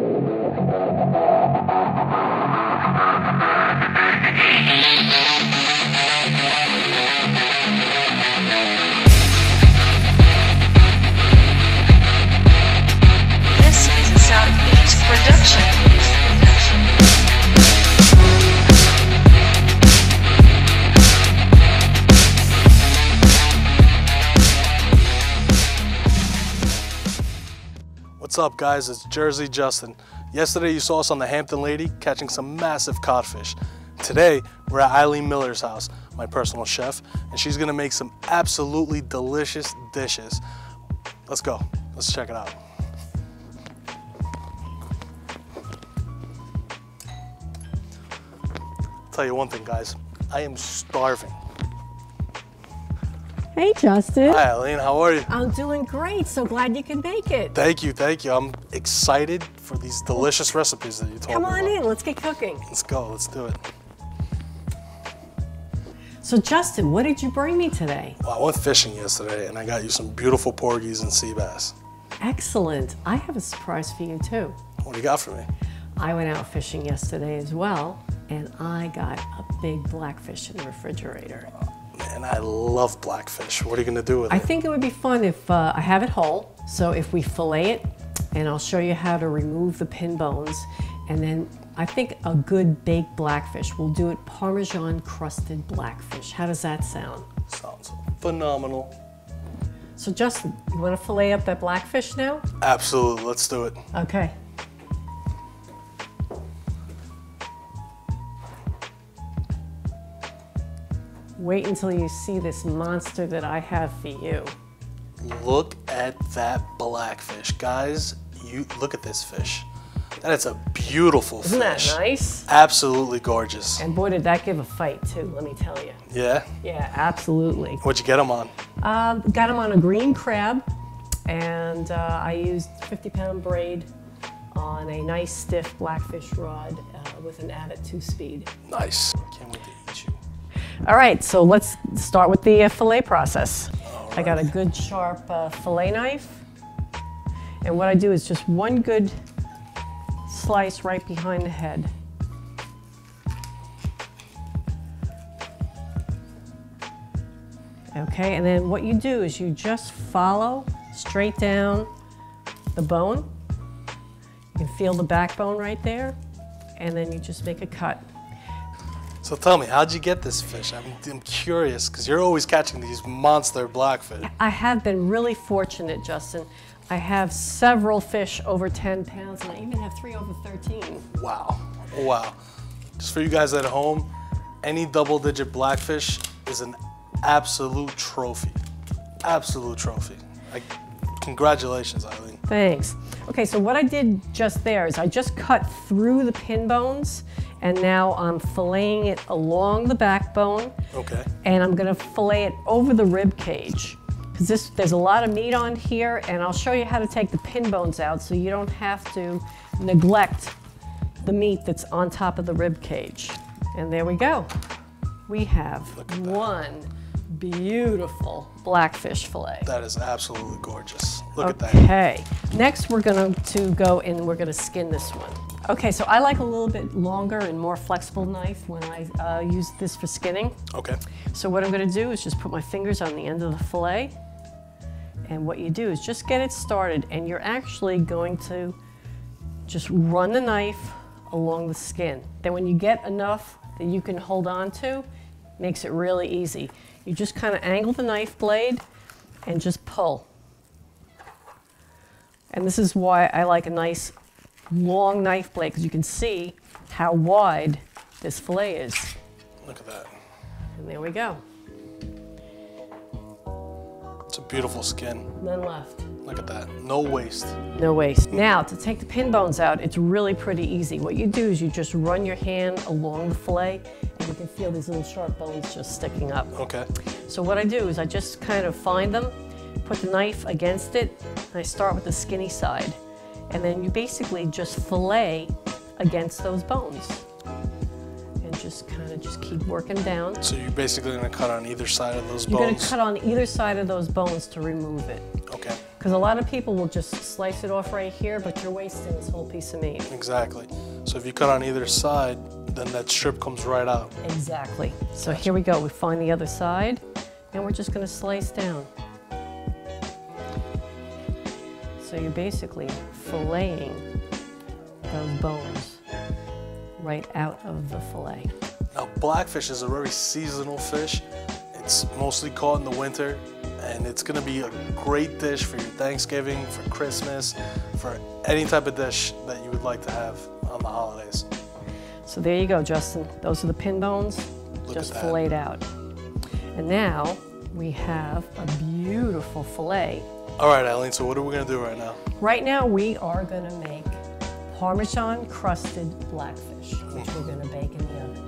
This is a Southeast production. What's up, guys? It's Jersey Justin. Yesterday you saw us on the Hampton Lady catching some massive codfish. Today we're at Eileen Miller's house, my personal chef, and she's gonna make some absolutely delicious dishes. Let's go. Let's check it out. I'll tell you one thing, guys. I am starving. Hey, Justin. Hi, Eileen. How are you? I'm doing great. So glad you could make it. Thank you, thank you. I'm excited for these delicious recipes that you told me Come about. on in. Let's get cooking. Let's go. Let's do it. So, Justin, what did you bring me today? Well, I went fishing yesterday, and I got you some beautiful porgies and sea bass. Excellent. I have a surprise for you, too. What do you got for me? I went out fishing yesterday as well, and I got a big blackfish in the refrigerator. Man, I love blackfish. What are you going to do with it? I think it would be fun if I have it whole. So if we fillet it, and I'll show you how to remove the pin bones, and then I think a good baked blackfish. We'll do it Parmesan crusted blackfish. How does that sound? Sounds phenomenal. So Justin, you want to fillet up that blackfish now? Absolutely. Let's do it. Okay. Wait until you see this monster that I have for you. Look at that blackfish. Guys, you look at this fish. That is a beautiful Isn't fish. that nice? Absolutely gorgeous. And boy, did that give a fight too, let me tell you. Yeah? Yeah, absolutely. What'd you get them on? Got him on a green crab, and I used 50-pound braid on a nice stiff blackfish rod with an added 2-speed. Nice. Can't wait to eat you. All right, so let's start with the fillet process. All I got a good sharp fillet knife, and what I do is just one good slice right behind the head. Okay, and then what you do is you just follow straight down the bone. You can feel the backbone right there, and then you just make a cut. So tell me, how'd you get this fish? I'm curious, because you're always catching these monster blackfish. I have been really fortunate, Justin. I have several fish over 10 pounds, and I even have 3 over 13. Wow, wow. Just for you guys at home, any double-digit blackfish is an absolute trophy. Absolute trophy. Congratulations, Eileen. Thanks. Okay, so what I did just there is I just cut through the pin bones, and now I'm filleting it along the backbone. Okay. And I'm gonna fillet it over the rib cage, because there's a lot of meat on here, and I'll show you how to take the pin bones out so you don't have to neglect the meat that's on top of the rib cage. And there we go. We have one beautiful blackfish fillet. That is absolutely gorgeous. Look at that. Okay, next we're going to go and we're going to skin this one. Okay, so I like a little bit longer and more flexible knife when I use this for skinning. Okay. So what I'm going to do is just put my fingers on the end of the fillet, and what you do is just get it started, and you're actually going to just run the knife along the skin. Then when you get enough that you can hold on to, makes it really easy. You just kind of angle the knife blade and just pull. And this is why I like a nice long knife blade, because you can see how wide this fillet is. Look at that. And there we go. It's a beautiful skin. None left. Look at that. No waste. No waste. Now, to take the pin bones out, it's really pretty easy. What you do is you just run your hand along the fillet, and you can feel these little sharp bones just sticking up. Okay. So what I do is I just kind of find them, put the knife against it, and I start with the skinny side. And then you basically just fillet against those bones. And just kind of just keep working down. So you're basically going to cut on either side of those bones? You're going to cut on either side of those bones to remove it. Okay. Because a lot of people will just slice it off right here, but you're wasting this whole piece of meat. Exactly. So if you cut on either side, then that strip comes right out. Exactly. So here we go. We find the other side, and we're just going to slice down. So you're basically filleting those bones right out of the fillet. Now, blackfish is a very seasonal fish. It's mostly caught in the winter, and it's gonna be a great dish for your Thanksgiving, for Christmas, for any type of dish that you would like to have on the holidays. So there you go, Justin. Those are the pin bones, just filleted out. And now we have a beautiful fillet. All right, Eileen, so what are we gonna do right now? Right now we are gonna make Parmesan crusted blackfish, which we're gonna bake in the oven.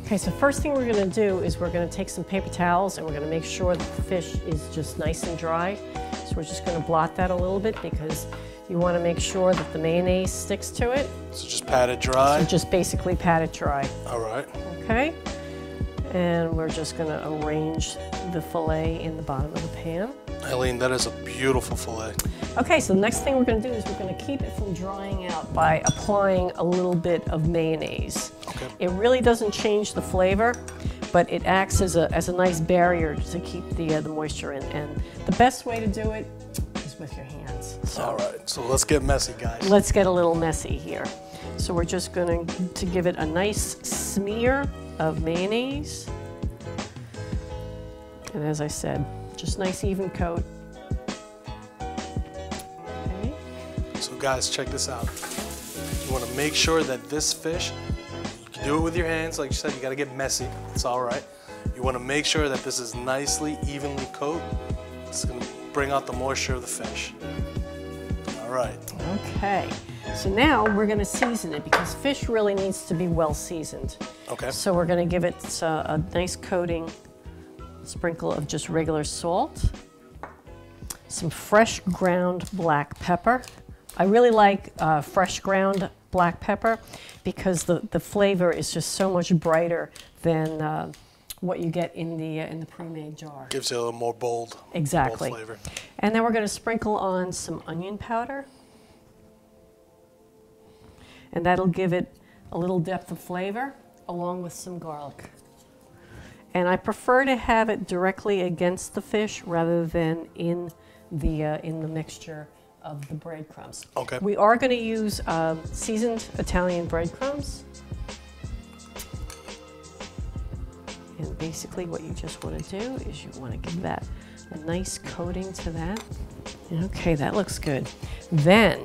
Okay, so first thing we're gonna do is we're gonna take some paper towels and we're gonna make sure that the fish is just nice and dry. So we're just gonna blot that a little bit because you wanna make sure that the mayonnaise sticks to it. So just pat it dry? So just basically pat it dry. All right. Okay, and we're just gonna arrange the fillet in the bottom of the pan. Eileen, that is a beautiful fillet. Okay, so the next thing we're gonna do is we're gonna keep it from drying out by applying a little bit of mayonnaise. Okay. It really doesn't change the flavor, but it acts as a nice barrier to keep the moisture in. And the best way to do it is with your hands. So all right, so let's get messy, guys. let's get a little messy here. So we're just going to give it a nice smear of mayonnaise. And as I said, just nice even coat. Okay. So guys, check this out. You want to make sure that this fish, you can do it with your hands, like you said, you got to get messy, it's all right. You want to make sure that this is nicely, evenly coated. It's going to bring out the moisture of the fish. All right. Okay, so now we're going to season it because fish really needs to be well seasoned. Okay. So we're going to give it a nice coating, sprinkle of just regular salt, some fresh ground black pepper. I really like fresh ground black pepper because the flavor is just so much brighter than what you get in the pre-made jar. Gives you a little more bold, Exactly. bold flavor. And then we're going to sprinkle on some onion powder. And that'll give it a little depth of flavor along with some garlic. And I prefer to have it directly against the fish rather than in the mixture of the breadcrumbs. Okay. We are going to use seasoned Italian breadcrumbs. And basically what you just want to do is you want to give that a nice coating to that. Okay, that looks good. Then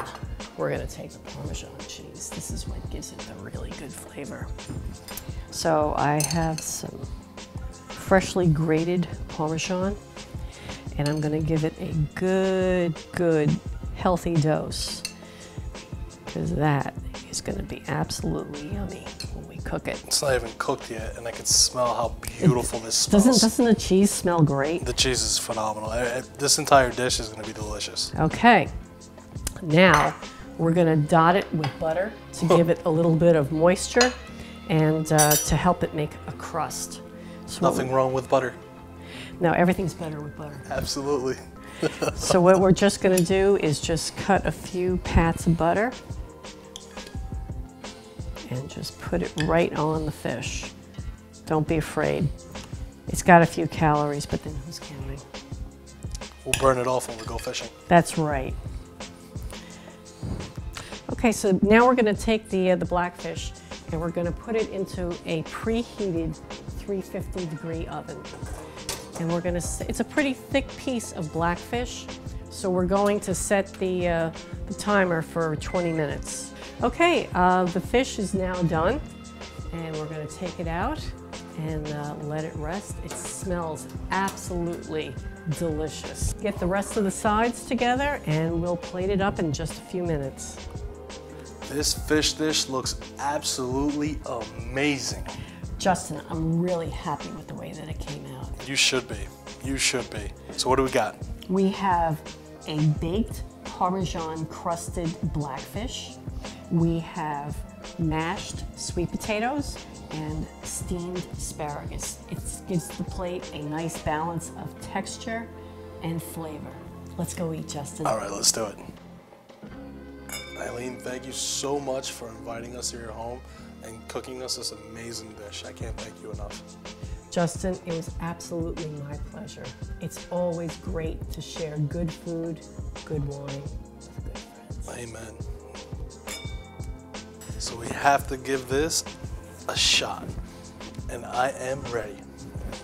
we're going to take the Parmesan cheese. This is what gives it the really good flavor. So I have some freshly grated Parmesan, and I'm going to give it a good, healthy dose because that is going to be absolutely yummy when we cook it. It's not even cooked yet, and I can smell how beautiful this smells. Doesn't the cheese smell great? The cheese is phenomenal. This entire dish is going to be delicious. Okay, now we're going to dot it with butter to give it a little bit of moisture and to help it make a crust. So Nothing wrong with butter. No, everything's better with butter. Absolutely. So what we're just going to do is just cut a few pats of butter and just put it right on the fish. Don't be afraid. It's got a few calories, but then who's counting? We'll burn it off when we go fishing. That's right. Okay, so now we're going to take the blackfish and we're going to put it into a preheated 350-degree oven. And we're going to, it's a pretty thick piece of blackfish, so we're going to set the timer for 20 minutes. Okay, the fish is now done, and we're going to take it out and let it rest. It smells absolutely delicious. Get the rest of the sides together, and we'll plate it up in just a few minutes. This fish dish looks absolutely amazing. Justin, I'm really happy with the way that it came out. You should be. You should be. So what do we got? We have a baked Parmesan crusted blackfish. We have mashed sweet potatoes and steamed asparagus. It gives the plate a nice balance of texture and flavor. Let's go eat, Justin. All right, let's do it. Eileen, thank you so much for inviting us to your home and cooking us this amazing dish. I can't thank you enough. Justin, it was absolutely my pleasure. It's always great to share good food, good wine with good friends. Amen. So we have to give this a shot. And I am ready.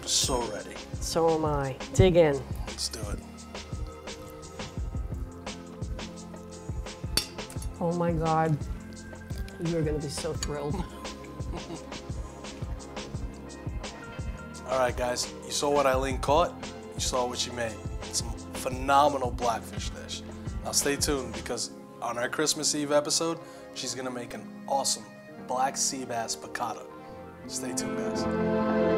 So ready. So am I. Dig in. Let's do it. Oh my God. You're gonna be so thrilled. All right, guys, you saw what Eileen caught. You saw what she made. It's a phenomenal blackfish dish. Now stay tuned because on our Christmas Eve episode, she's gonna make an awesome black sea bass piccata. Stay tuned, guys.